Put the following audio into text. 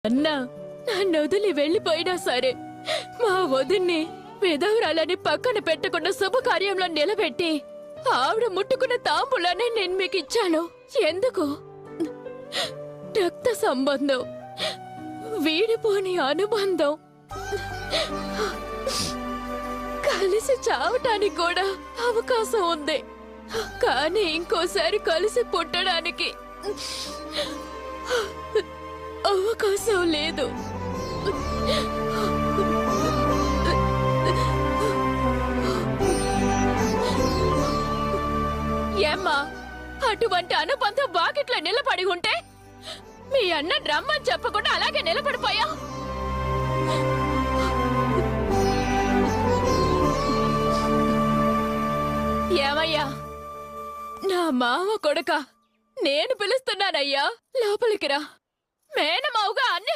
అన్నా నన్ను వదిలి వెళ్ళిపోయినా సరే మా వదిన్ని విధవరాలని పక్కన పెట్టకుండా శుభకార్యంలో నిలబెట్టి ఆవిడ ముట్టుకున్న తాంబూలాన్ని నేను మీకు ఇచ్చాను. ఎందుకు? రక్త సంబంధం, వీడిపోని అనుబంధం, కలిసి చావటానికి కూడా అవకాశం ఉంది. కానీ ఇంకోసారి కలిసి పుట్టడానికి అవకాశం లేదు. ఏమ్మా, అటువంటి అనుబంధం వాకిట్లో నిలబడి ఉంటే మీ అన్న రమ్మని చెప్పకుండా అలాగే నిలబడిపోయా. ఏమయ్యా, నా మామ కొడుక, నేను పిలుస్తున్నానయ్యా, లోపలికి రా. మేనమావుగా అన్ని